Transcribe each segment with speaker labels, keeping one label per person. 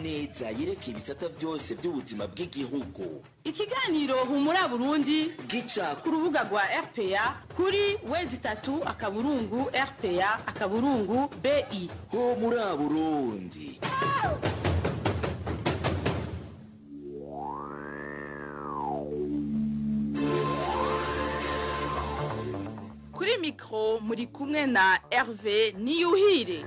Speaker 1: neza yerekeye ibisata byose by'ubuzima bw'igihugu.
Speaker 2: Ikiganiro Humura Burundi
Speaker 1: gica
Speaker 2: ku rubuga rwa RPA kuri www.rpa.bi.
Speaker 1: Humura Burundi.
Speaker 2: Kuri mikro muri kumwe na Hervé NIYUHIRE.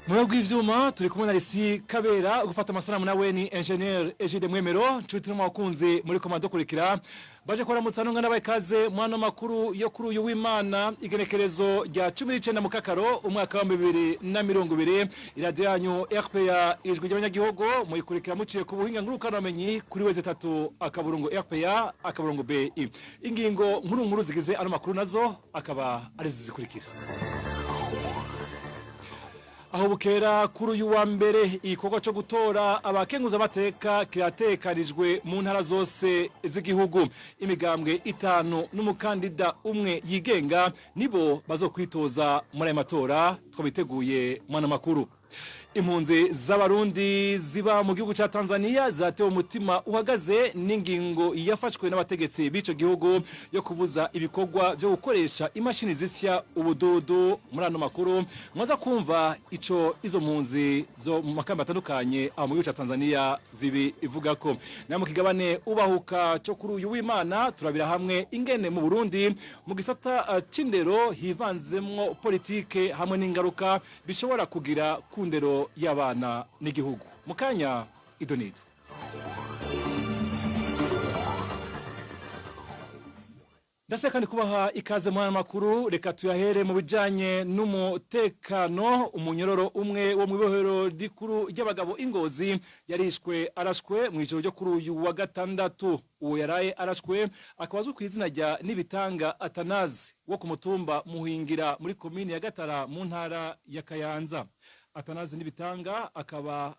Speaker 3: Muragwa ivyuma turi kumwe na Risi Kabera gufata amasanamu nawe ni Engineer Ejide Mwemero nshuti n'abakunzi muri komando kurikira baje koramutsa no ngana bayikaze mwana makuru yo kuri uyu w'Imana igenekerezo rya 19 Mukakaro umwaka wa 2020 iradio yanyu RPA ijwi ry'Abanyagihugu muyikurikira muciye ku buhinga ngurukana bamenyi kuri weze 3 akaburungu RPA akaburungu BI ingingo nkuru zigize ano makuru nazo akaba ari zikurikira. Aho bukera kuri uyu wa mbere igikorwa cyo gutora abakenguza amateka kiratekanijwe mu ntara zose z'igihugu. Imigambwe 5 n'umukandida umwe yigenga nibo bazokwitoza muri aya matora twabiteguye mwana makuru. Impunzi z'abarundi ziba mu gihugu ca Tanzania zatewe umutima uhagaze n'ingingo yafashwe n'abategetsi b'ico gihugu yo kubuza ibikorwa byo gukoresha imashini zisya ubudodo muri ano makuru. Mwaza kumva ico izo mpunzi zo mu makamba atandukanye aho mu gihugu ca Tanzania zibi ivuga ko na mu kigabane ubahuka cyo kuri uyu w'Imana turabira hamwe ingene mu Burundi mu gisata c'indero hivanzemwo politike hamwe n'ingaruka bishobora kugira kundero y'abana n'igihugu. Mukanya idonido. Ndaseka ni kubaha ikaze mwana makuru reka tuyahere mu bijanye n'umutekano. Umunyororo umwe wo mu bibohero rikuru ry'abagabo Ingozi yarishwe arashwe mu ijoro ryo kuri uyu wa gatandatu. Uwo yaraye arashwe akabazwe ku izina rya Nibitanga Atanazi wo ku mutumba Muhingira muri komine ya Gatara mu ntara ya Kayanza. Atanazi Nibitanga akaba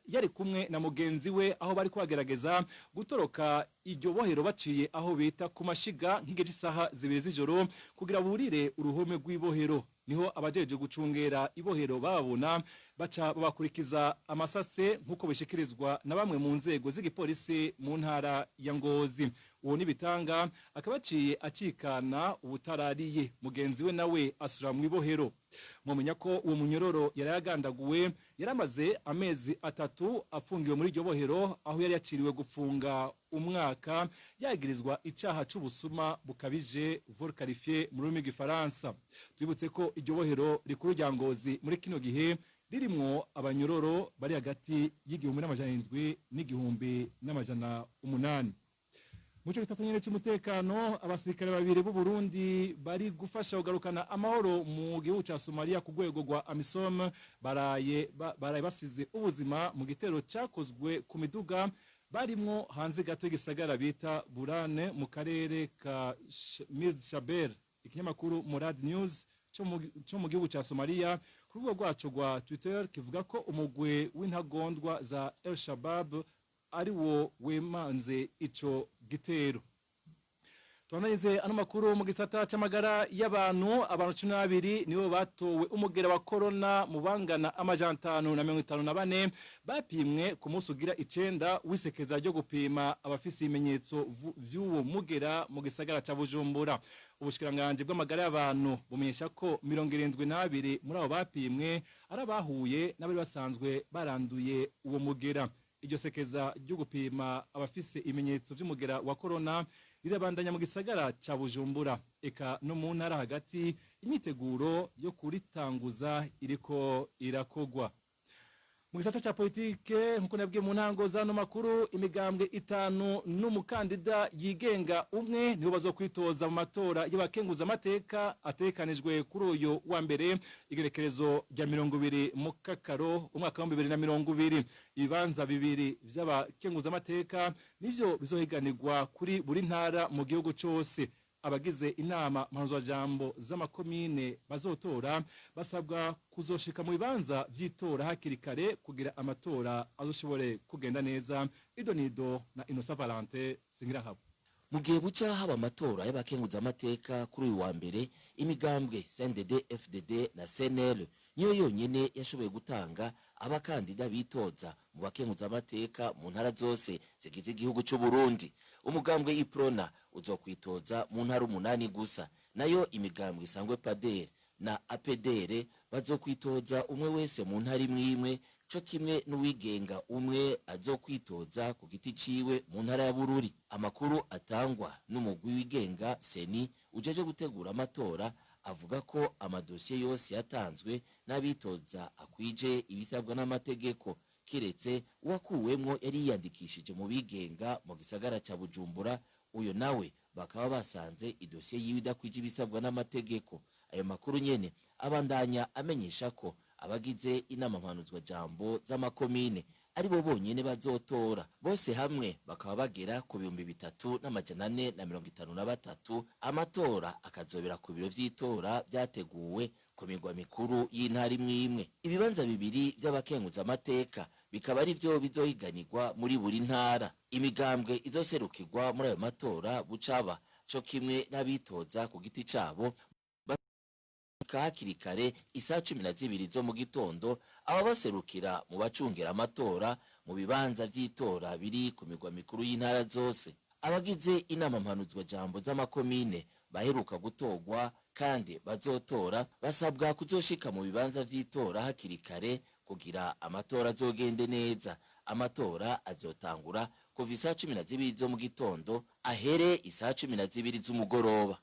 Speaker 3: yari kumwe na mugenzi we aho bari kwagerageza gutoroka iryo bohero baciye aho bita ku mashiga nk'igihe cy'isaha 2 z'ijoro kugira burire uruhome rw'ibohero. Niho abajeje gucungera ibohero babona baca babakurikiza amasase nkuko bishikirizwa na bamwe mu nzego z'igipolisi mu ntara ya Ngozi. Uwo Nibitanga akabaciye acikana ubutarariye mugenzi we nawe asura mu ibohero. Mumenya ko uwo munyororo yarayagandaguwe yaramaze amezi 3 afungiwe muri iryo bohero aho yari yaciriwe gufunga umwaka yagirizwa icaha c'ubusuma bukabije vol qualifié mu rurimi rw'igifaransa. Twibutse ko iryo bohero rikuru rya Ngozi muri kino gihe ririmwo abanyororo bari hagati y'1700 n'1800. Muco gitatanyene cy'umutekano abasirikare babiri b'u Burundi bari gufasha kugarukana amahoro mu gihugu ca Somalia ku rwego rwa AMISOM baraye basize ubuzima mu gitero cyakozwe ku miduga barimwo hanze gato y'igisagara bita Burane mu karere ka Mirshaber. Ikinyamakuru Murad News cyo mu gihugu ca Somalia ku rubuga rwacu rwa Twitter kivuga ko umugwe w'intagondwa za El Shabab ari wo wemanze ico gitero. Tuananize ano makuru mu gisata c'amagara y'abantu 12 nibo batowe umugera wa corona mu bangana 554 bapimwe ku munsi ugira 9 wisekeza ryo gupima abafisi ibimenyetso vy'uwo mugera mu gisagara ca Bujumbura. Ubushikiranganje bw'amagara y'abantu bumenyesha ko 72 muri abo bapimwe arabahuye n'abari basanzwe baranduye uwo mugera. Iryo sekeza ryo gupima abafise ibimenyetso vy'umugera wa corona rirabandanya mu gisagara ca Bujumbura eka no mu ntara hagati. Imyiteguro yo kuritanguza iriko irakogwa. Mu gisata ca politike nkuko nabwiye mu ntango zano makuru imigambwe 5 n'umukandida yigenga umwe niho bazokwitoza mu matora y'abakenguza amateka atekanijwe kuri uyu wa mbere igerekerezo rya 20 Mukakaro umwaka wa 2020. Ibibanza bibiri vy'abakenguza amateka nivyo bizohiganirwa kuri buri ntara mu gihugu cyose. Abagize inama mpanuzwa jambo z'amakomine bazotora basabwa kuzoshika mu bibanza vy'itora hakiri kare kugira amatora azoshobore kugenda neza. Idonido na Innocent Valente Singirahabo.
Speaker 1: Mu gihe buca haba amatora y'abakenguza amateka kuri uyu wa mbere imigambwe CNDD FDD na CNL niyo yonyene yashoboye gutanga abakandida bitoza mu bakenguzamateka mu ntara zose zigize igihugu cy'u Burundi. Umugambwe iprona uzokwitoza mu ntara 8 gusa, nayo imigambwe isangwe PADER na APDR bazokwitoza umwe wese mu ntara imwe cyo kimwe n'uwigenga umwe azokwitoza ku giti ciwe mu ntara ya Bururi. Amakuru atangwa n'umugwi wigenga Seni ujeje gutegura amatora avuga ko amadosiye yose yatanzwe n'abitoza akwije ibisabwa n'amategeko, kiretse uwakuwemwo yari yiyandikishije mu bigenga mu gisagara ca Bujumbura, uyo nawe bakaba basanze idosiye yiwe idakwije ibisabwa n'amategeko. Ayo makuru nyene abandanya amenyesha ko abagize inama mpanuzwa jambo z'amakomine ari bo bonyene bazotora, bose hamwe bakaba bagera ku 3453. Amatora akazobera ku biro vy'itora vyateguwe ku migwa mikuru y'intara imwe. Ibibanza bibiri vy'abakenguza amateka bikaba ari vyo bizohiganirwa muri buri ntara. Imigambwe izoserukirwa muri ayo matora bucaba cyo kimwe n'abitoza ku giti cabo hakiri kare isa 12 zo mu gitondo, aba baserukira mu bacungera amatora mu bibanza vy'itora biri ku migwa mikuru y'intara zose. Abagize inama mpanuzwa jambo z'amakomine baheruka gutogwa kandi bazotora basabwa kuzoshika mu bibanza vy'itora hakiri kare kugira amatora azogende neza. Amatora azotangura kuva isa 12 zo mu gitondo ahere isa 12 z'umugoroba.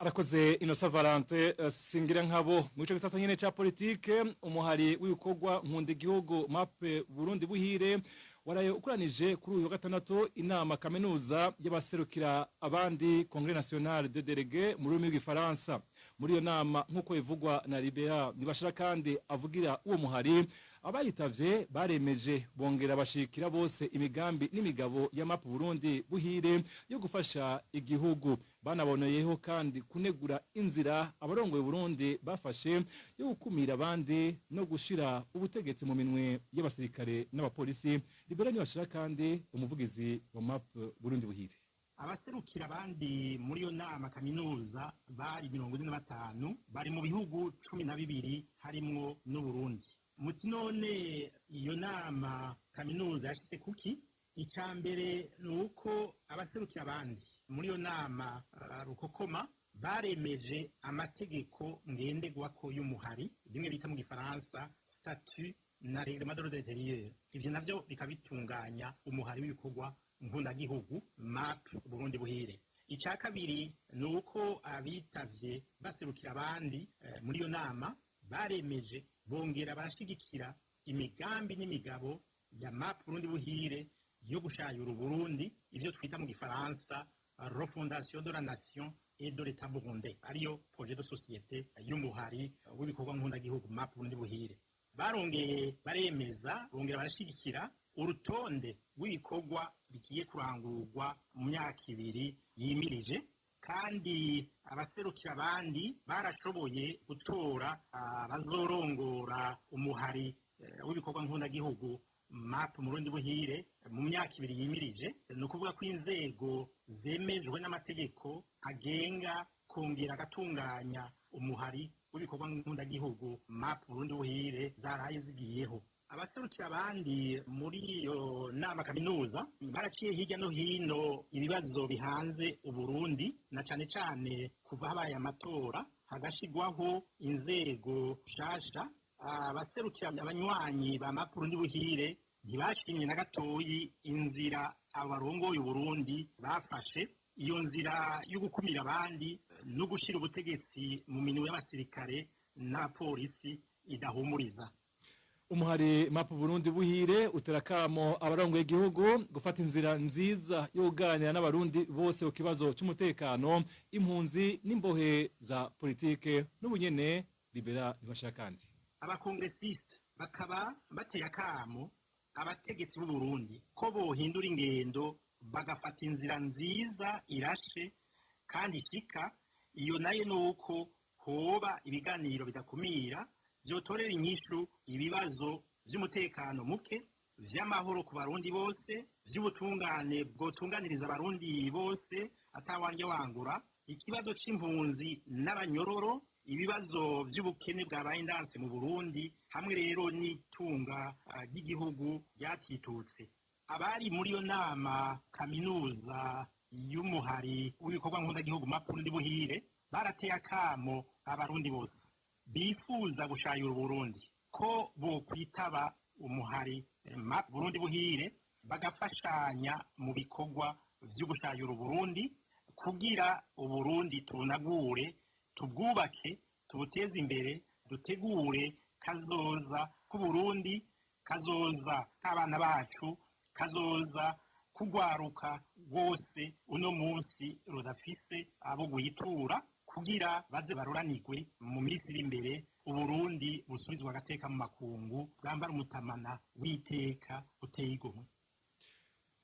Speaker 3: Arakoze Innocent Valente singira nkabo mu gice gitatu nyene ca politike. Umuhari w'ibikorwa nkunda igihugu MAP Burundi buhire waraye ukuranije kuri uyu wa gatandatu inama kaminuza y'abaserukira abandi Congrès National de Délégués mu rurimi rw'ifaransa. Muri iyo nama nk'uko ivugwa na Libera nibashira kandi avugira uwo muhari, abayitavye baremeje bongera bashikira bose imigambi n'imigabo ya MAP Burundi buhire yo gufasha igihugu. Banaboneyeho kandi kunegura inzira abarongoye Burundi bafashe yo gukumira abandi no gushira ubutegetsi mu minwe y'abasirikare n'abapolisi. Libera nibashira kandi umuvugizi wa MAP Burundi buhire.
Speaker 4: Abaserukira abandi muri yo nama kaminuza bari 45 bari mu bihugu 12 harimwo n'u Burundi. Muti none iyo nama kaminuza yashitse kuki? Icambere nuko abaserukira abandi muri yo nama rukokoma baremeje amategeko ngenderwako y'umuhari, bimwe bita mu gifaransa statut na règlement d'ordre intérieur. Ivyo navyo bikabitunganya umuhari w'ibikorwa nkundagihugu MAP Burundi buhire. Ica kabiri nuko abitavye baserukira abandi muri yo nama baremeje bongera barashigikira imigambi n'imigabo ya MAP Burundi buhire yo gushayura Burundi, ivyo twita mu gifaransa refondation de la nation et de l'état burundais, ariyo projet de société y'umuhari w'ibikorwa nkundagihugu MAP Burundi buhire. Barongeye baremeza bongera barashigikira urutonde rw'ibikorwa bigiye kurangurwa mu myaka 2 yimirije, kandi abaserukira abandi barashoboye gutora abazorongora umuhari w'ibikorwa nkundagihugu MAP Burundi buhire mu myaka 2 yimirije. No kuvuga ko inzego zemejwe n'amategeko agenga kongera agatunganya umuhari w'ibikorwa nkundagihugu MAP Burundi buhire zaraye zigiyeho. Abaserukira abandi muri iyo nama kaminuza baraciye hirya no hino ibibazo bihanze Uburundi, na cane cane kuva habaye amatora hagashigwaho inzego shasha. Abaserukira abanywanyi ba MAP Burundi buhire ntibashimye na gatoyi inzira abarongoye Uburundi bafashe, iyo nzira yo gukumira abandi no gushira ubutegetsi mu minwe y'abasirikare n'abapolisi idahumuriza.
Speaker 3: Umuhari MAP Burundi buhire uterakamo abarongoye igihugu gufata inzira nziza yo kuganira n'abarundi bose ku kibazo cy'umutekano, impunzi n'imbohe za politike n'ubunyene. Libera nibashaka kandi
Speaker 4: abakongresiste bakaba bateye akamo abategetsi b'u Burundi ko bohindura ingendo bagafata inzira nziza irashe kandi ishika. Iyo nayo nuko hoba ibiganiro bidakumira vyotorera inyishu ibibazo vy'umutekano muke, vy'amahoro ku barundi bose, vy'ubutungane bwotunganiriza abarundi bose atawanje wangura, ikibazo c'impunzi n'abanyororo, ibibazo by'ubukene bwabaye ndanse mu Burundi hamwe rero n'itunga ry'igihugu ryatitutse. Abari muri iyo nama kaminuza y'umuhari w'ibikorwa nk'Abanyagihugu Amakuru NIYUHIRE barateye akamo abarundi bose bifuza gushayura Burundi ko bo kwitaba umuhari Burundi buhire bagafashanya mu bikorwa vyo gushayura Burundi kugira Uburundi tunagure tubwubake tubuteze imbere dutegure kazoza ku Burundi kazoza k'abana bacu kazoza kugwaruka rwose uno munsi rudafise abo guhitura kugira baze baruranirwe mu minsi iri imbere Uburundi busubizwa agateka mu makungu bwambara umutamana w'iteka uteye igomwe.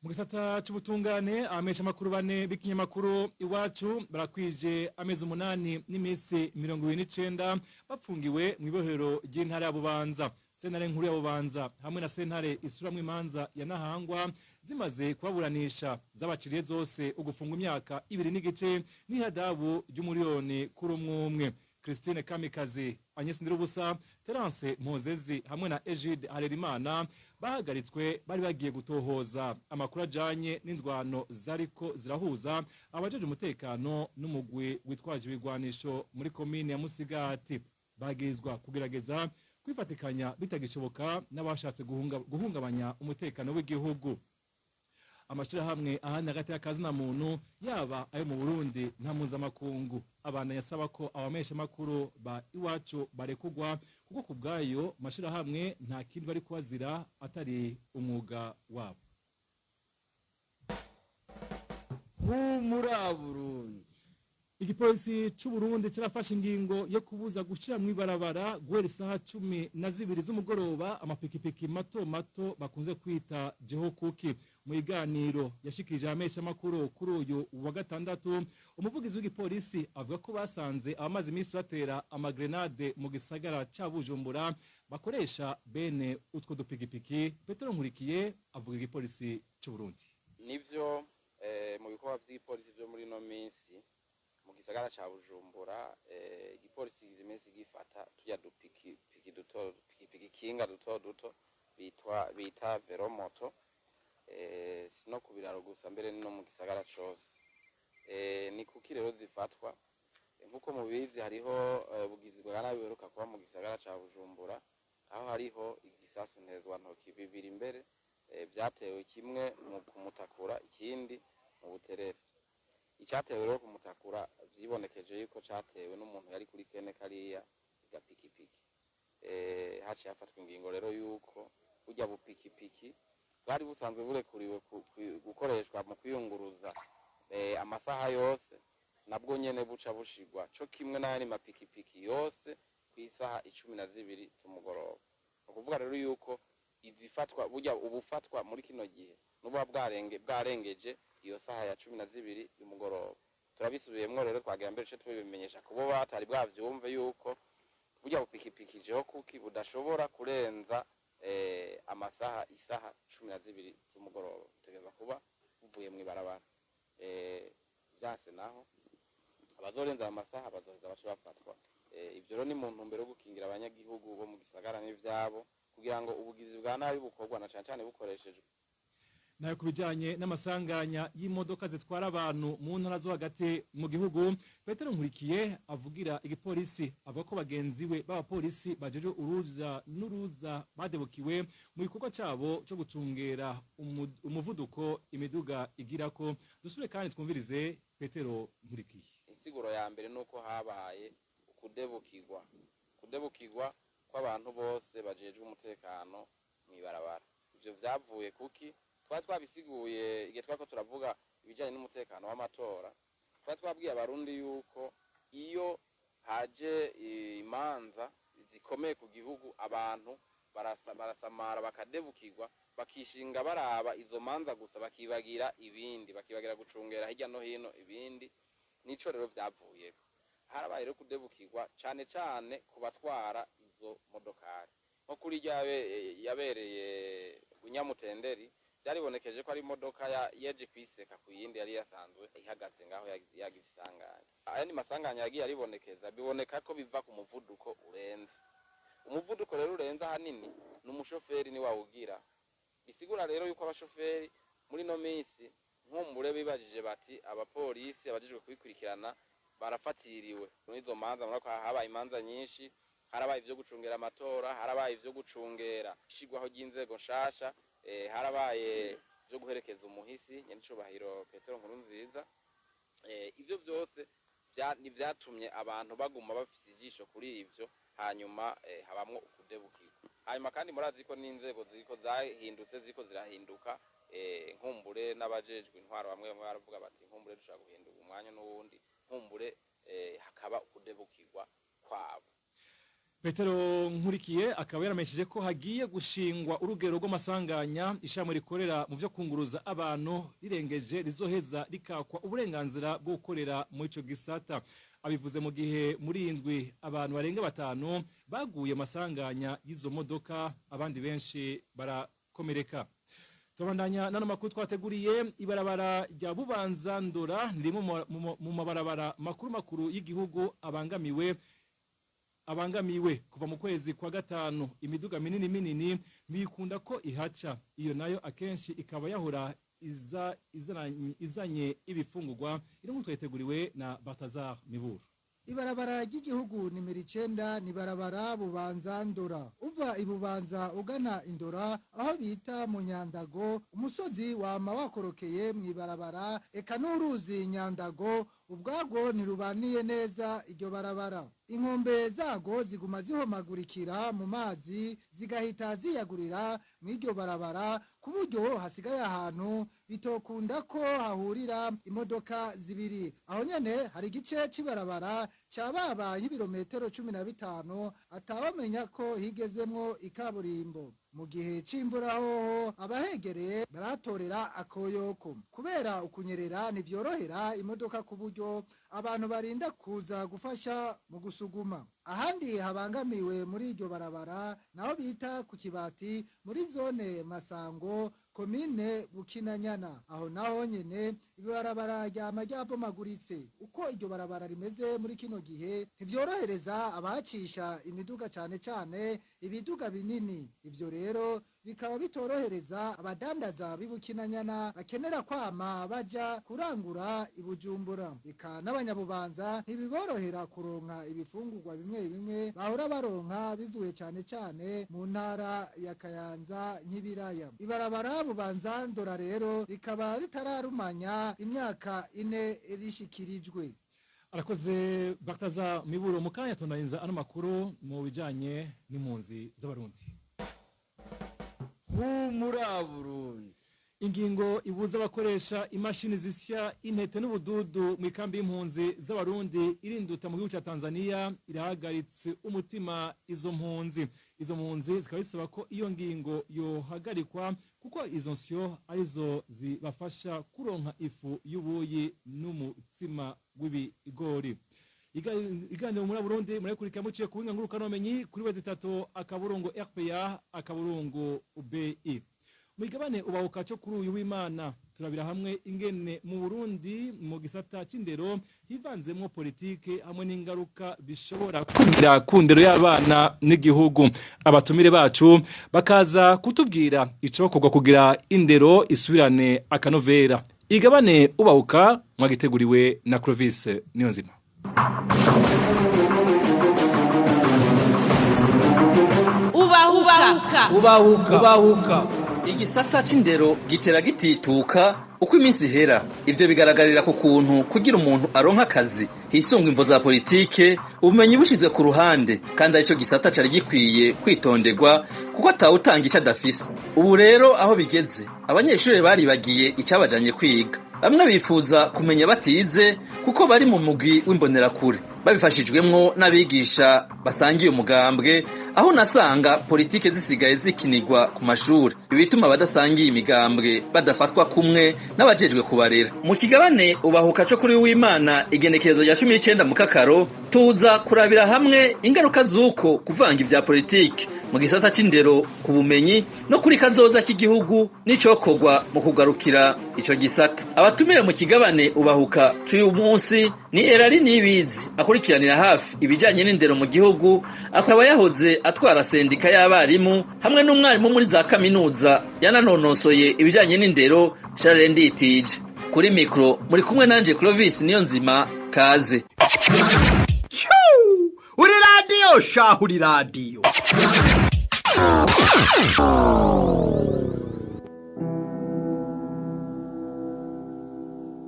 Speaker 3: Mu gisata c'ubutungane abamesha makuru bane b'ikinyamakuru Iwacu barakwije amezi 8 n'imisi 29 bapfungiwe mu ibohero ry'intara ya Bubanza. Sentare nkuru ya Bubanza hamwe na sentare isuramwe imanza ya Nahangwa zimaze kubaburanisha zabaciriye zose ugufungwa imyaka 2 n'igice n'ihadabu ry'umuriyoni kuri umwe. Christine Kamikazi, Agnes Ndirubusa, Terence Mpozezi hamwe na Egide Harerimana bahagaritswe bari bagiye gutohoza amakuru ajanye n'indwano zariko zirahuza abajeje umutekano n'umugwi witwaje ibigwanisho muri komine ya Musigati. Bagizwa kugerageza kwifatikanya bitagishoboka n'abashatse guhungabanya umutekano w'igihugu. Amashirahamwe ahana hagati y'akazi na muntu yaba ayo mu Burundi nta mpuzamakungu abana yasaba ko abamesha makuru ba Iwacu barekugwa kuko kubgayo mashirahamwe nta kindi bari kwazira atari umwuga wabo.
Speaker 5: Humura Burundi.
Speaker 3: Igipolisi c'u Burundi kirafashe ingingo yo kubuza gushira mu ibarabara guhera isaha 12 z'umugoroba amapikipiki mato mato bakunze kwita jehokuki. Mu iganiro yashikije amesha makuru kuri uyu wa gatandatu umuvugizi w'igipolisi avuga ko basanze abamaze iminsi batera amagrenade mu gisagara ca Bujumbura bakoresha bene utwo dupikipiki. Petero Nkurikiye avuga igipolisi c'u Burundi.
Speaker 6: Nivyo mu bikorwa vy'igipolisi byo muri no minsi mu gisagara ca Bujumbura igipolisi gizimesi gifata tujya dupikipiki duto kinga duto bita veromoto sino kubiraro gusa mbere no mu gisagara cose ni kuki rero zifatwa nkuko mubizi hariho bugizi bwa nabi beruka kuba mu gisagara ca Bujumbura aho hariho igisasu ntezwa ntoki bibiri imbere byatewe kimwe mu kumutakura ikindi mu Buterere. Icyatewe rero kumutakura vyibonekeje yuko cyatewe n'umuntu yari kuri kene kariya gapikipiki. Haci yafatwa ingingo rero yuko ujya bupikipiki bwari busanzwe burekuriwe gukoreshwa mu kwiyunguruza amasaha yose nabwo nyene buca bushigwa co kimwe n'ayandi mapikipiki yose ku isaha 12 z'umugoroba. Ukuvuga rero yuko izifatwa burya ubufatwa muri kino gihe nuba bwarengeje iyo saha ya 12 y'umugoroba. Turabisubiyemwo rero twagira mbere cyo tubimenyesha kubo batari bwavyumve yuko burya bupikipiki jeho kuki budashobora kurenza amasaha isaha 12 z'umugoroba tegeza kuba buvuye mu ibarabara. Byase naho abazorenza amasaha bazoheza bace bafatwa. Ivyo rero ni mu ntumbero yo gukingira abanyagihugu bo mu gisagara n'ivyabo kugira ngo ubugizi bwa nabi bukorwa na cyane bukoreshejwe.
Speaker 3: Nayo kubijanye n'amasanganya y'imodoka zitwara abantu mu ntara zo hagati mu gihugu, Petero Nkurikiye avugira igipolisi avuga ko bagenzi we b'abapolisi bajeje n'uruza badebukiwe mu bikorwa cabo cyo gucungera umuvuduko imiduga igirako. Dusubire kandi twumvirize Petero Nkurikiye.
Speaker 6: Insiguro ya mbere nuko habaye kudebukirwa kw'abantu bose bajeje umutekano mu ibarabara. Ivyo vyavuye kuki twabisiguye igihe twako turavuga ibijanye n'umutekano w'amatora. Twabwiye abarundi yuko iyo haje imanza zikomeye ku gihugu abantu barasamara bakadebukirwa bakishinga baraba izo manza gusa bakibagira ibindi bakibagira gucungera hirya no hino ibindi. Nico rero vyavuye harabaye rero kudebukirwa cane kubatwara izo modokari nko kuri yabereye Bunyamutenderi byaribonekeje ko ari imodoka yeje kwiseka ku yindi yari yasanzwe ihagaze ngaho yagize isanganya. Aya ni masanganya yagiye aribonekeza, biboneka ko biva ku muvuduko urenze. Umuvuduko rero urenze ahanini n'umushoferi ni wawugira. Bisigura rero yuko abashoferi muri no minsi nkumbure bibajije bati abapolisi abajijwe kubikurikirana barafatiriwe. Muri izo manza murako habaye imanza nyinshi, harabaye ivyo gucungera amatora, harabaye ivyo gucungera ishigwaho ry'inzego nshasha, harabaye byo guherekeza umuhisi nyenicubahiro Petero Nkurunziza. Ivyo byose nivyatumye abantu baguma bafise ijisho kuri ivyo, hanyuma habamwo ukudebukirwa. Hanyuma kandi murazi ko n'inzego ziriko zahindutse ziko zirahinduka, nkumbure n'abajejwe intwaro bamwe baravuga bati nkumbure dushaka guhindura umwanya n'uwundi, nkumbure hakaba ukudebukirwa kwabo.
Speaker 3: Petero Nkurikiye akaba yaramesheje ko hagiye gushingwa urugero rw'amasanganya ishamwe rikorera mu byo kunguruza abantu rirengeje rizoheza rikakwa uburenganzira bwo gukorera mu ico gisata. Abivuze mu gihe muri indwi abantu barenga 5 baguye amasanganya y'izo modoka, abandi benshi barakomereka. Tubandanya nano makuru twateguriye. Ibarabara rya Bubanza Ndora ndimo mu mabarabara makuru y'igihugu abangamiwe kuva mu kwezi kwa 5. Imiduga minini bikunda ko ihaca, iyo nayo akenshi ikaba yahora izanye ibifungurwa. Iri mutweteguriwe na Balthazar Miburu.
Speaker 5: Ibarabara ry'igihugu nimero 9 ni barabara Bubanza Ndora. Uva ibubanza ugana Indora aho bita mu Nyandago, umusozi wama wakorokeye mu ibarabara, eka n'uruzi Nyandago ubwago ntirubaniye neza iryo barabara. Inkombe zago ziguma zihomagurikira mu mazi zigahita ziyagurira mu iryo barabara, ku buryo hasigaye ahantu bitokunda ko hahurira imodoka zibiri. Aho nyene hari igice c'ibarabara cababa y'ibirometero 15 atawamenya ko higezemwo ikaburimbo. Mu gihe c'imvura hoho abahegereye baratorera akoyoko, kubera ukunyerera ntivyorohera imodoka ku buryo abantu barinda kuza gufasha mu gusuguma. Ahandi habangamiwe muri iryo barabara naho bita ku Kibati muri zone Masango komine Bukinanyana. Aho naho nyene ibarabara ryama ryabomaguritse. Uko iryo barabara rimeze muri kino gihe ntivyorohereza abacisha imiduga cane ibiduga binini. Ivyo rero bikaba bitorohereza abadandaza b'Ibukinanyana bakenera kwama baja kurangura ibujumbura. Eka n'abanyabubanza ntibiborohera kuronka ibifungurwa bimwe bahora baronka bivuye cane mu ntara ya Kayanza nk'ibiraya. Ibarabara Bubanza Ndora rero rikaba ritararumanya imyaka 4 rishikirijwe.
Speaker 3: Arakoze Balthazar Miburu. Mukanya tondahinza ano makuru mu bijanye n'impunzi z'abarundi.
Speaker 7: Humura Burundi.
Speaker 3: Ingingo ibuza abakoresha imashini zisya intete n'ubududu mu ikambi y'impunzi z'abarundi irinduta mu gihugu ca Tanzania irahagaritse umutima izo mpunzi. Izo mpunzi zikaba zisaba ko iyo ngingo yohagarikwa kuko izo nsyo arizo zibafasha kuronka ifu y'ubuyi n'umutsima w'ibigori. Iganiro muri Burundi murakurikira muciye ku binga ngurukanomenyi kuri wezi 3 akaburungu RPA akaburungu BI. Mugabane ubahuka cyo kuri uyu w'Imana turabira hamwe ingene mu Burundi mu gisata c'indero hivanzemwo politike hamwe n'ingaruka bishobora kugira ku ndero y'abana n'igihugu. Abatumire bacu bakaza kutubwira icokorwa kugira indero isubirane akanovera. Igabane ubahuka mwagiteguriwe na Clovis Niyonzima.
Speaker 8: Ubahuka. Igisata c'indero gitera gitituka uko iminsi ihera. Ivyo bigaragarira ku kuntu kugira umuntu aronka akazi hisunga imvo za politike, ubumenyi bushizwe ku ruhande, kandi arico gisata cari gikwiye kwitonderwa kuko atawutanga ico adafise. Ubu rero aho bigeze, abanyeshuri baribagiye icabajanye kwiga. Bamwe bifuza kumenya batize kuko bari mu mugwi w'imbonerakure, babifashijwemwo n'abigisha basangiye umugambwe, aho nasanga politike zisigaye zikinirwa ku mashuri. Ibituma badasangiye imigambwe badafatwa kumwe n'abajejwe kubarera. Mu kigabane ubahuka cyo kuri w'Imana igenekerezo rya 19 Mukakaro tuza kurabira hamwe ingaruka zuko kuvanga ivya politike mu gisata c'indero ku bumenyi no kuri kazoza cy'igihugu n'icokorwa mu kugarukira ico gisata. Abatumire mu kigabane ubahuka c'uyu munsi ni Erari Nibizi akurikiranira hafi ibijanye n'indero mu gihugu, akaba yahoze atwara sendika y'abarimu hamwe n'umwarimu muri za kaminuza yananonosoye ibijanye n'indero Charles Nditije. Kuri mikro muri kumwe nanje Clovis Niyonzima, kaze.
Speaker 9: Uri radio sha uri radio.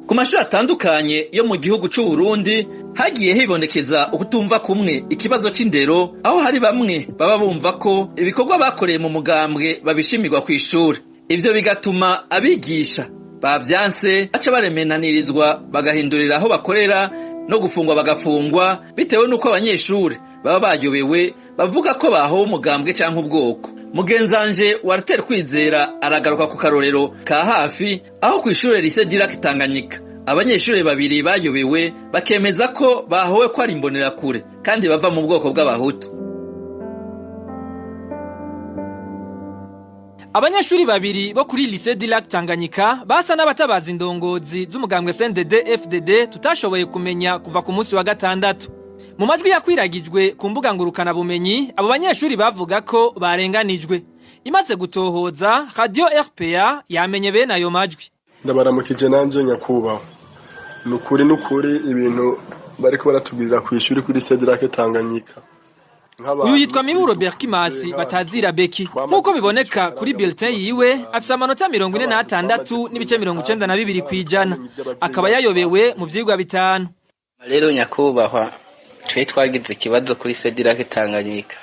Speaker 8: Ku mashuri atandukanye yo mu gihugu c'u Burundi hagiye hibonekeza ukutumva kumwe ikibazo c'indero, aho hari bamwe baba bumva ko ibikorwa bakoreye mu mugambwe babishimirwa kw'ishuri. Ivyo bigatuma abigisha bavyanse baca baremenanirizwa bagahindurira aho bakorera no gufungwa bagafungwa bitewe nuko abanyeshuri baba bayobewe bavuga ko bahowe umugambwe canke ubwoko. Mugenzanje Walter Kwizera aragaruka ku karorero ka hafi aho kw'ishure lycée Direct Tanganyika abanyeshuri babiri bayobewe bakemeza ko bahowe ko ari imbonerakure kandi bava mu bwoko bw'abahutu.
Speaker 10: Abanyeshuri babiri bo kuri lycée Direct Tanganyika basa n'abatabaza indongozi z'umugambwe CNDD-FDD tutashoboye kumenya kuva ku munsi wa gatandatu. Mu majwi yakwiragijwe ku mbuga ngurukana bumenyi, abo banyeshuri bavuga ko barenganijwe. Imaze gutohoza, radio RPA yamenye bene ayo majwi.
Speaker 11: Ndabaramukije nanje nyakubahwa. Nukuri ibintu bariko baratubwirira ku ishuri kuri Direct Tanganyika.
Speaker 10: Uyu yitwa Miburo Berkimasi batazira Beki. Nkuko biboneka kuri bulletin yiwe afise amanota 46 n'ibice 92 kwijana. Akaba yayobewe mu vyigwa bitanu.
Speaker 12: Rero nyakubahwa twagize ikibazo kuri Direct Tanganyika.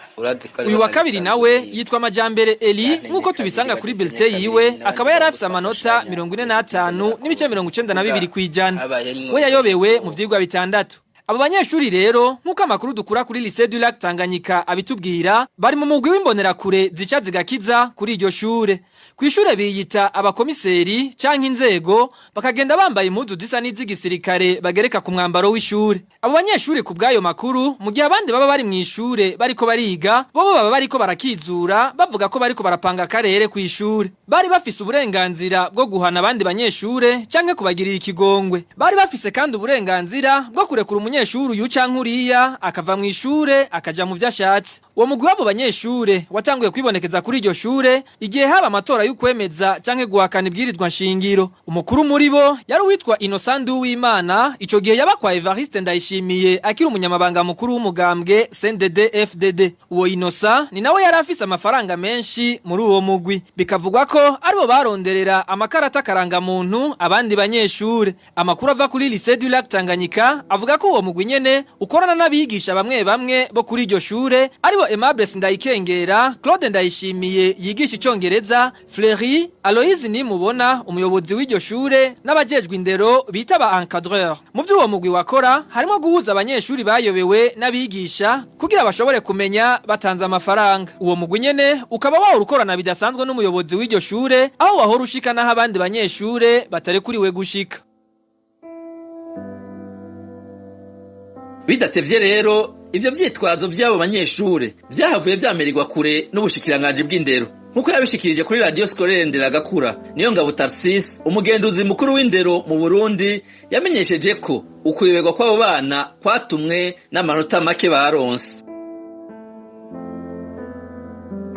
Speaker 10: Uyu wa kabiri nawe yitwa Majambere Eli, nkuko tubisanga kuri bulletin yiwe akaba yarafise amanota 45 n'ibice 92 kwijana. We yayobewe mu vyigwa bitandatu. Abo banyeshuri rero nkuko amakuru dukura kuri lycée du Lac Tanganyika abitubwira bari mu mugwi w'imbonerakure zica zigakiza kuri iryo shure. Kwishure biyita abakomiseri canke inzego bakagenda bambaye impuzu zisa n'izigisirikare bagereka ku mwambaro w'ishure. Abo banyeshuri ku bwayo makuru mu gihe abandi baba bari mw'ishure bariko bariga bo baba bariko barakizura bavuga ko bariko barapanga karere kw'ishure. Bari bafise uburenganzira bwo guhana abandi banyeshure canke kubagirira ikigongwe. Bari bafise kandi uburenganzira bwo kurekura umunyeshuri uyu canke uriya akava mw'ishure akaja mu vyashatse. Uwo mugwi w'abo banyeshure watanguye kwibonekeza kuri iryo shure igihe haba amatora y'ukwemeza canke guhakana ibwirizwa nshingiro. Umukuru muri bo yari witwa Innocent Uwimana, ico gihe yaba kwa Evariste Ndayishimiye akiri umunyamabanga mukuru w'umugambwe CNDD-FDD. Uwo Innocent ni nawe yari afise amafaranga menshi muri uwo mugwi. Bikavugwa ko aribo baronderera amakarata karanga muntu abandi banyeshure. Amakuru ava kuri lycée du Lac Tanganyika avuga ko uwo mugwi nyene ukorana n'abigisha bamwe bo kuri iryo shure aribo Aimable Ndayikengera, Claude Ndayishimiye yigisha icongereza, Fleury, Aloise Nimubona umuyobozi w'iryo shure n'abajejwe indero bita ba encadreur. Mu vy'uwo mugwi wakora harimo guhuza abanyeshuri bayobewe n'abigisha kugira bashobore kumenya batanze amafaranga. Uwo mugwi nyene ukaba wawurukorana bidasanzwe n'umuyobozi w'iryo shure aho wahora ushika naho abandi banyeshure batarekuriwe gushika.
Speaker 8: Bidatevye rero ivyo vyitwazo vy'abo banyeshure vyahavuye vyamerirwa kure n'ubushikiranganje bw'indero. Nkuko yabishikirije kuri radio scolaire Nderagakura, niyo ngabo Tarsis umugenduzi mukuru w'indero mu Burundi yamenyesheje ko ukuyoberwa kw'abo bana kwatumwe n'amanota make baronse.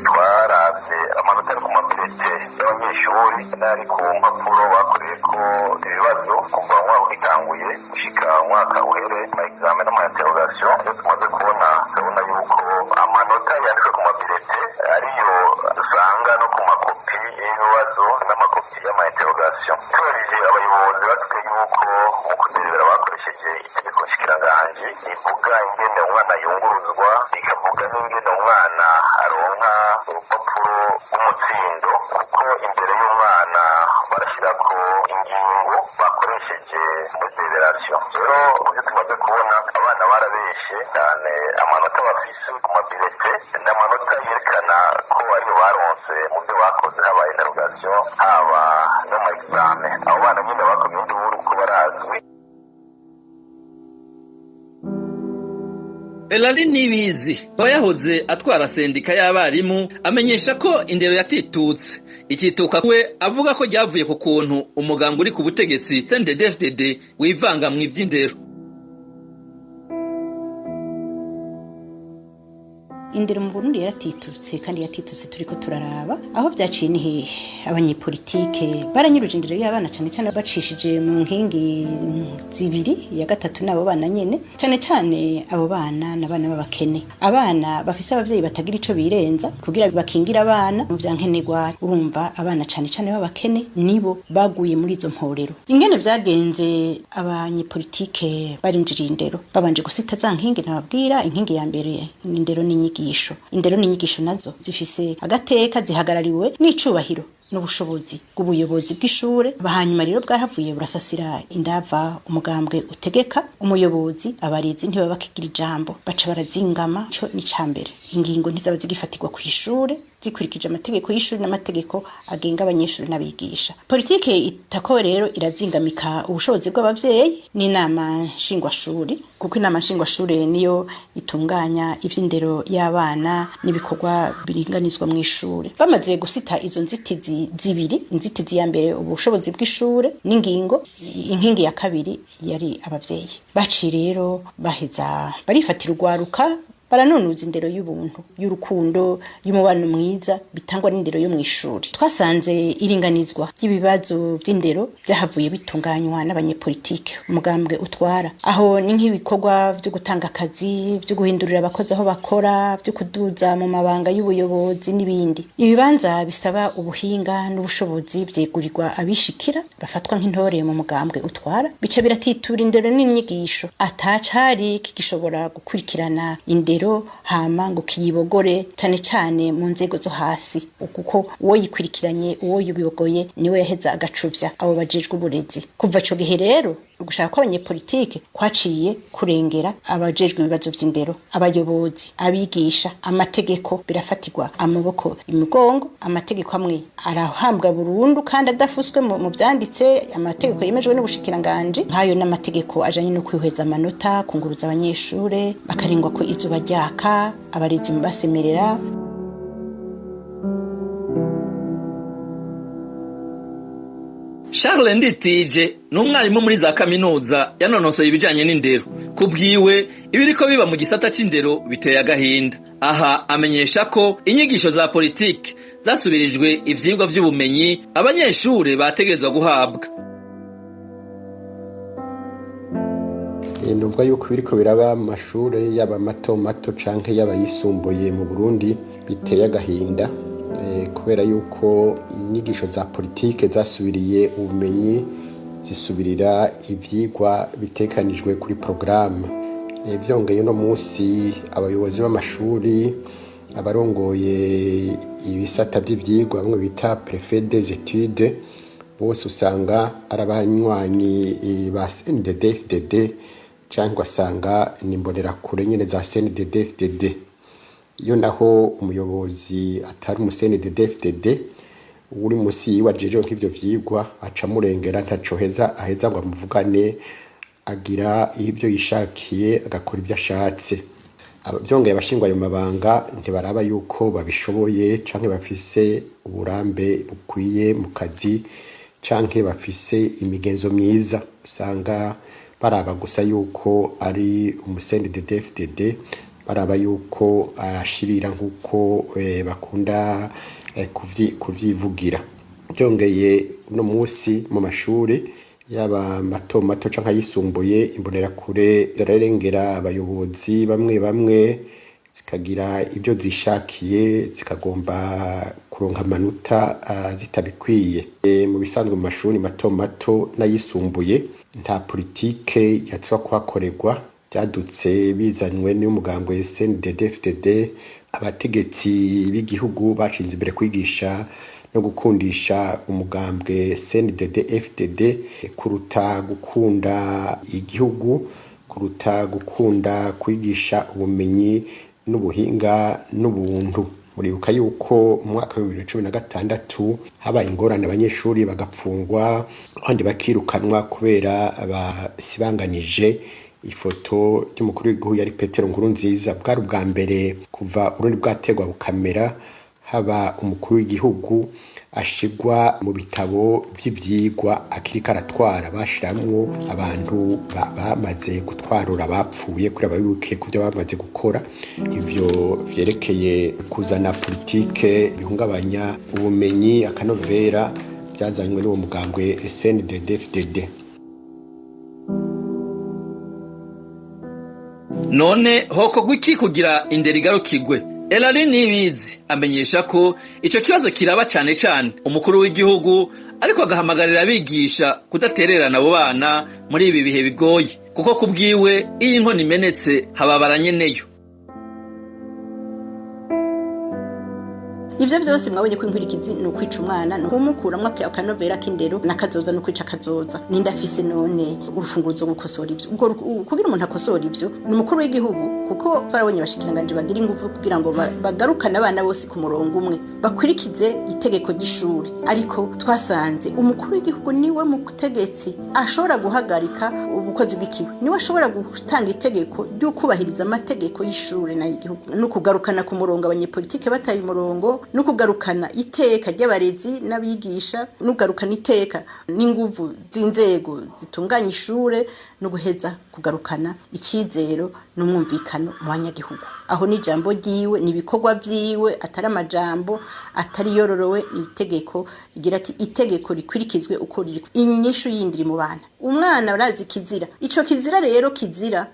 Speaker 13: Twaravye amanota ku mapirete y'abanyeshuri n'ari ku mpapuro bakoreyeko ibibazo kuva mu mwaka utanguye gushika umwaka uhere mu examen no mu interrogation. Iyo tumaze kubona turabona yuko amanota yanditswe ku mapirete ariyo dusanga no ku makopi y'ibibazo n'amakopi y'ama interrogation. Tubajije abayobozi batubwiye yuko mu kuderebera bakoresheje itegeko nshikiranganje rivuga ingene umwana yunguruzwa, rikavuga n'ingene umwana aronka urupapuro rw'umutsindo, kuko imbere y'umwana barashyirako ingingo bakoresheje muri federation. Rero ivyo tumaze kubona abana barabeshe cyane, amanota bafise ku mabirete n'amanota yerekana ko ariyo baronse mu byo bakoze, haba interrogation haba no mu examen. Abo bana nyine bakomye induru ko barazwi.
Speaker 8: Elali Nibizi aho yahoze atwara sendika y'abarimu amenyesha ko indero yatitutse ikituka we avuga ko ryavuye ku kuntu umuganga uri ku butegetsi CNDD-FDD wivanga mu ivy'indero.
Speaker 14: Indero mu Burundi yaratitutse kandi yatitutse turiko turaraba aho vyaciye ni hehe abanyepolitike baranyuruje indero y'abana cane cane bacishije mu nkingi zibiri ya gatatu nabo bana nyene cane cane abo bana n'abana b'abakene abana bafise abavyeyi batagira ico birenza kugira bakingira abana mu vyankenerwa urumva abana cane cane b'abakene nibo baguye muri izo mporero ingene vyagenze abanyepolitike barinjiriye indero babanje gusita za nkingi nababwira inkingi ya mbere indero n'inyigi indero n'inyigisho nazo zifise agateka zihagarariwe n'icubahiro n'ubushobozi bw'ubuyobozi bw'ishure bahanyuma rero bwaravuye burasasira indava umugambwe utegeka umuyobozi abarezi ntibaba bakigira ijambo baca barazingama co n'icambere ingingo ntizaba zigifatirwa ku ishure zikurikije amategeko y'ishuri n'amategeko agenga abanyeshuri n'abigisha politike itako rero irazingamika ubushobozi bw'abavyeyi n'inama nshingwashuri kuko inama nshingwashuri niyo itunganya ivy'indero y'abana n'ibikorwa biringanizwa mu ishure bamaze gusita izo nzitizi zibiri inzitizi ya mbere ubushobozi bw'ishure n'ingingo inkingi ya kabiri yari abavyeyi baci rero baheza barifatira urwaruka baranonuza indero y'ubuntu y'urukundo y'umubano mwiza bitangwa n'indero yo mw'ishuri twasanze iringanizwa ry'ibibazo vy'indero byahavuye bitunganywa n'abanyepolitike umugambwe utwara aho ni nk'ibikorwa byo gutanga akazi byo guhindurira abakozi aho bakora byo kuduza mu mabanga y'ubuyobozi n'ibindi ibibanza bisaba ubuhinga n'ubushobozi byegurirwa abishikira bafatwa nk'intore mu mugambwe utwara bica biratitura indero n'inyigisho atacari kigishobora gukurikirana indero hama ngo kiyibogore cyane cyane mu nzego zo hasi kuko uwo yikurikiranye uwo yubibogoye niwe yaheza agacuvya abo bajejwe uburezi kuva ico gihe rero ugushaka ko abanyepolitike kwaciye kurengera abajejwe ibibazo vy'indero abayobozi abigisha amategeko birafatirwa amaboko imigongo amategeko amwe arahambwa burundu kandi adafuswe mu vyanditse amategeko yemejwe n'ubushikiranganje nkayo n'amategeko ajanye no kwihweza amanota kunguruza abanyeshure bakarengwa ko izuba ryaka abarezi basemerera
Speaker 8: Charles Nditije n'umwarimu muri za kaminuza yanonosoye ibijanye n'indero kubwiwe ibiriko biba mu gisata c'indero biteye agahinda aha amenyesha ko inyigisho za politike zasubirijwe ivyigwa vy'ubumenyi abanyeshure bategerezwa guhabwa
Speaker 15: nuvuga yuko biriko biraba mu mashure yaba mato mato canke yaba yisumbuye mu Burundi biteye agahinda kubera yuko inyigisho za politike zasubiriye ubumenyi zisubirira ivyigwa bitekanijwe kuri programme vyongeye no munsi abayobozi b'amashuri abarongoye ibisata by'ivyigwa bamwe bita préfet des études bose usanga arabanywanyi ba CNDD-FDD cyangwa asanga nimbonera kure nyene za CNDD-FDD iyo naho umuyobozi atari mu CNDD-FDD uri musi yiwajeje nk'ivyo vyigwa aca murengera ntaco aheza ngo amuvugane agira ivyo yishakiye agakora ivyo ashatse byongeye abashingwa ayo mabanga ntibaraba yuko babishoboye canke bafise uburambe bukwiye mu kazi canke bafise imigenzo myiza usanga baraba gusa yuko ari CNDD-FDD baraba yuko ashirira nkuko bakunda kuvyivugira byongeye no munsi mu mashuri yaba mato mato canke yisumbuye imbonera kure zararengera abayobozi bamwe zikagira ibyo zishakiye zikagomba kuronka amanota zitabikwiye mu bisanzwe mu mashuri mato mato n'ayisumbuye nta politike yatswa kwakorerwa byadutse bizanywe n'umugambwe CNDD-FDD abategetsi b'igihugu bacinze imbere kwigisha no gukundisha umugambwe CNDD-FDD kuruta gukunda igihugu kuruta gukunda kwigisha ubumenyi n'ubuhinga n'ubuntu muribuka yuko mu mwaka wa 2016 habaye ingorane abanyeshuri bagapfungwa kandi bakirukanwa kubera abasibanganije ifoto ry'umukuru w'igihugu yari Petero Nkurunziza. Bwari ubwa mbere kuva Burundi bwategwa bukamera haba umukuru w'igihugu ashigwa mu bitabo vy'ivyigwa akiriko aratwara, bashiramwo abantu bamaze gutwarura bapfuye kuri ababibuke kuvyo bamaze gukora. Ivyo vyerekeye kuzana politike bihungabanya ubumenyi akanovera byazanywe n'uwo mugambwe SNDD-FDD.
Speaker 8: None hokorwa iki kugira indero igarukirwe? Elari Nibizi amenyesha ko ico kibazo kiraba cane cane umukuru w'igihugu, ariko agahamagarira abigisha kudatererana abo bana muri ibi bihe bigoye, kuko kubwiwe iyo inkono imenetse hababara nyeneyo.
Speaker 14: Ivyo byose mwabonye ko inkurikizi no kwica umwana no kumukuramwe akanovera k'indero nakazoza no kwica kazoza. Ninda afise none urufunguzo gukosora ivyo. Ubwo kugira umuntu akosora ivyo ni umukuru w'igihugu, kuko barabonye bashikiranganje bagira ingufu kugira ngo bagarukane abana bose ku murongo umwe, bakwirikize itegeko ry'ishuri. Ariko twasanze umukuru w'igihugu niwe mu kutegetsi ashobora guhagarika ubukozi bw'ikiwe, niwe ashobora gutanga itegeko ryo kubahiriza amategeko y'ishuri na y'igihugu, no kugarukana ku murongo abanyepolitike bataye umurongo, no kugarukana iteka ry'abarezi n'abigisha, no kugarukana iteka n'inguvu z'inzego zitunganya ishure, no guheza kugarukana ikizero n'umwumvikano mu banyagihugu. Aho ni jambo ryiwe, ni ibikorwa vyiwe, atari amajambo, atari yororowe, ni itegeko igira ati itegeko rikwirikizwe uko riri. Inyishu yindiri mu bana, umwana barazi kizira. Ico kizira rero kizira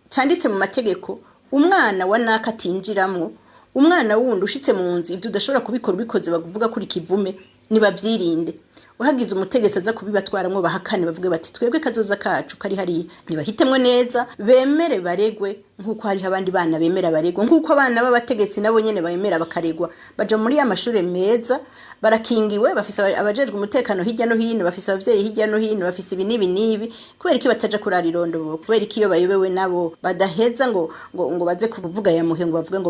Speaker 14: canditse mu mategeko, umwana wa naka atinjiramwo, umwana wundi ushitse mu nzi ivyo udashobora kubikora ubikoze bavuga kuri kivume, nibavyirinde. Uhagize umutegetsi aza kubibatwaramwo bahakane bavuge bati twebwe kazoza kacu kari hari, nibahitemwe neza bemere baregwe nkuko hari abandi bana bemera baregwa, nkuko abana b'abategetsi nabo nyene bemera bakaregwa, baje muri amashure meza, barakingiwe, bafise abajejwe umutekano hirya no hino, bafise abavyeyi hirya no hino, bafise ibinibi nibi. Kubera iki bataja kurara irondo? Kubera iki iyo bayobewe nabo badaheza ngo baze kuvuga ya muhe ngo bavuge ngo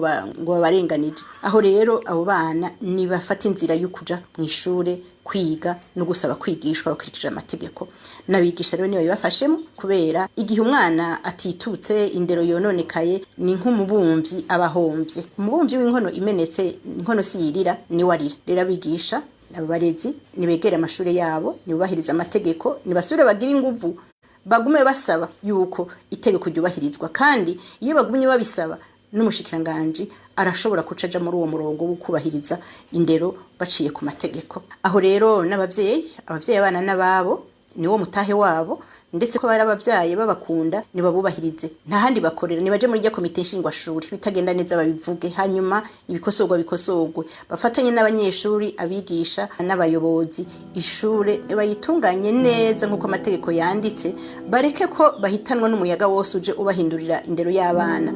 Speaker 14: babarenganije? Aho rero abo bana ni bafata inzira yo kuja mw'ishure kwiga no gusaba kwigishwa bakurikije amategeko. Nabigisha rero niyo bibafashemo, kubera igihe umwana atitutse indero yononekaye ni nk'umubumvyi abahomvye. Umubumvyi w'inkono imenetse, inkono siyirira ni warira. Rero abigisha abarezi nibegera amashure yabo, nibubahiriza amategeko, nibasure bagira inguvu, bagume basaba yuko itegeko ryubahirizwa. Kandi iyo bagumye babisaba n'umushikiranganje arashobora kucaja muri uwo murongo wo kubahiriza indero baciye ku mategeko. Aho rero n'abavyeyi abana n'ababo niwo mutahe wabo, ndetse ko bari abavyaye babakunda nibabubahirize, nta handi bakorera, nibaje muri rya komite nshingwa shuri, bitagenda neza babivuge, hanyuma ibikosorwa bikosorwe, bafatanye n'abanyeshuri, abigisha n'abayobozi, ishure bayitunganye neza nkuko amategeko yanditse, bareke ko bahitanwa n'umuyaga wose uje ubahindurira indero y'abana.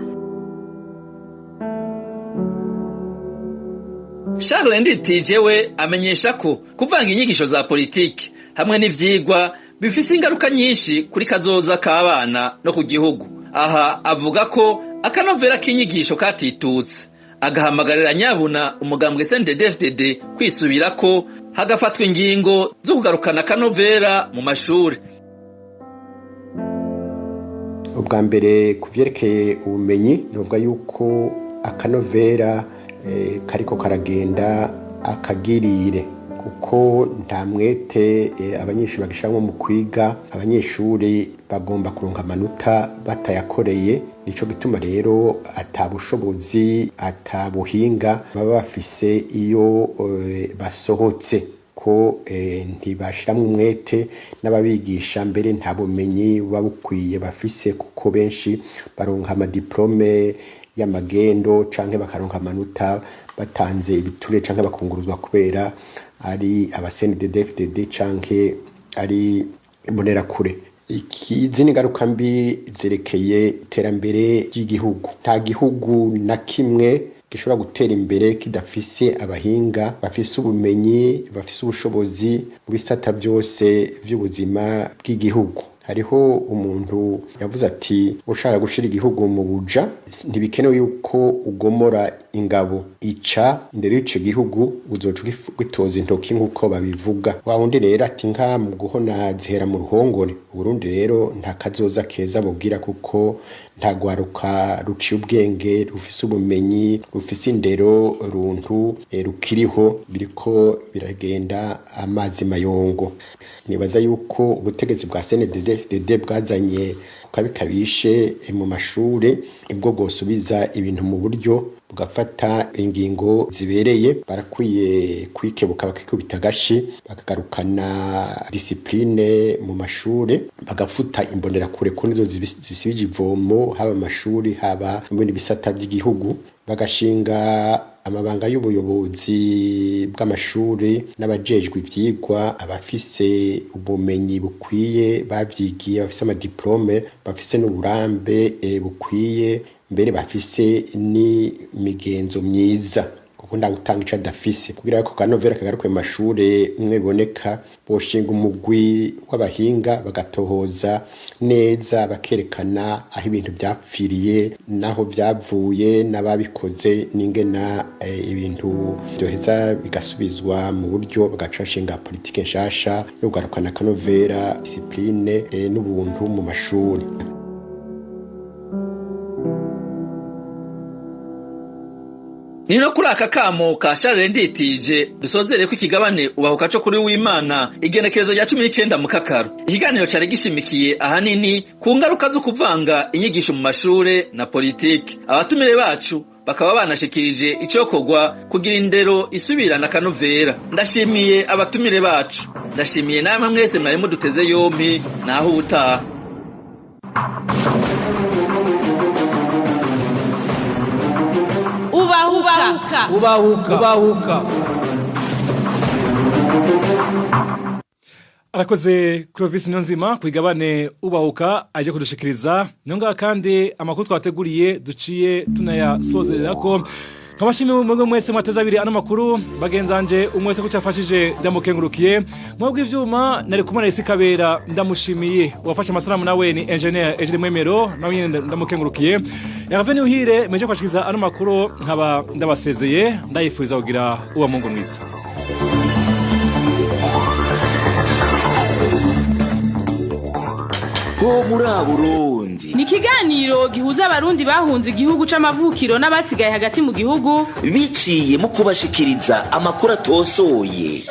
Speaker 8: Charles Nditijewe amenyesha ko kuvanga inyigisho za politiki hamwe n'ivyigwa bifise ingaruka nyinshi kuri kazoza k'abana no ku gihugu. Aha avuga ko akanovera k'inyigisho katitutse, agahamagarira nyabuna umugambwe SNDD-FDD kwisubirako, hagafatwa ingingo zo kugarukana akanovera mu mashuri.
Speaker 15: Ubwa mbere kuvyerekeye ubumenyi novuga yuko akanovera kariko karagenda akagirire, kuko nta mwete abanyeshuri bagishamwe mu kwiga. Abanyeshuri bagomba kuronka amanota batayakoreye, nico gituma rero atabushobozi atabuhinga baba bafise iyo basohotse, ko ntibashiramwe umwete n'ababigisha, mbere nta bumenyi babukwiye bafise, kuko benshi baronka amadiplome y'amagendo canke bakaronka amanota batanze ibiture canke bakunguruzwa kubera ari abaSNDD-FDD canke ari imbonerakure. Izindi ngaruka mbi zerekeye iterambere ry'igihugu. Nta gihugu na kimwe gishobora gutera imbere kidafise abahinga bafise ubumenyi, bafise ubushobozi mu bisata byose vy'ubuzima bw'igihugu. Hariho umuntu yavuze ati ushaka gushira igihugu mu buja ntibikenewe yuko ugomora ingabo ica indero y'ico gihugu uzoca gwitoza intoki nk'uko babivuga wa wundi rero ati nka mu guhona zihera mu ruhongore Burundi rero nta kazoza keza bubwira kuko nta gwaruka ruciye ubwenge rufise ubumenyi rufise indero runtu rukiriho biriko biragenda amazi mayongo nibaza yuko ubutegetsi bwa CNDD bwazanye ukabikabishe mu mashure ibwo gosubiza ibintu mu buryo bugafata ingingo zibereye barakwiye kwikebuka bakikubita gashi bakagarukana discipline mu mashure bagafuta imbonera kure ko nizo zisibije ivomo haba amashuri haba mu bindi bisata by'igihugu bagashinga amabanga y'ubuyobozi bw'amashuri n'abajejwe ivyigwa abafise ubumenyi bukwiye bavyigiye bafise amadiplome bafise n'uburambe bukwiye mbere bafise ni migenzo myiza kuko ndagutanga ico adafise kugira ko kanovera kagaruke mu mashure mwe boneka boshinga umugwi w'abahinga bagatohoza neza bakerekana aho ibintu byapfiriye naho byavuye n'ababikoze n'ingena ibintu byoheza bigasubizwa mu buryo bagacashinga politike nshasha yo kugarukana kanovera discipline n'ubuntu mu mashuri.
Speaker 8: Nino kuri aka kamo ka Charles Nditije dusozere ko ikigabane ubahuka cyo kuri w'Imana igenekerezo rya 19 Mukakaro. Ikiganiro cyari gishimikiye ahanini ku ngaruka zo kuvanga inyigisho mu mashure na politiki. Abatumire bacu bakaba banashikirije icokogwa kugira indero isubirana kanovera. Ndashimiye abatumire bacu. Ndashimiye namwe mwese mwari muduteze yompi naho ubutaha.
Speaker 10: Ubahuka. Arakoze Clovis Niyonzima kwigabane ubahuka aje kudushikiriza nonga kandi amakuru twateguriye duciye tunayasozerera ko nkabashimiye mwe mwese mwateza abiri ano makuru bagenzanje umwese ko cyafashije ndamukengurukiye mwebwe ivyuma nari kumana isi kabera ndamushimiye wafashe amasanamu nawe ni engineer Ejire Mwemero nawe ndamukengurukiye Hervé NIYUHIRE meje kwashikiriza ano makuru nkaba ndabasezeye ndayifuza kugira uwa Mungu mwiza.
Speaker 1: Ho muri Burundi
Speaker 2: ni ikiganiro gihuza abarundi bahunze igihugu c'amavukiro n'abasigaye hagati mu gihugu
Speaker 1: biciye mu kubashikiriza amakuru atosoye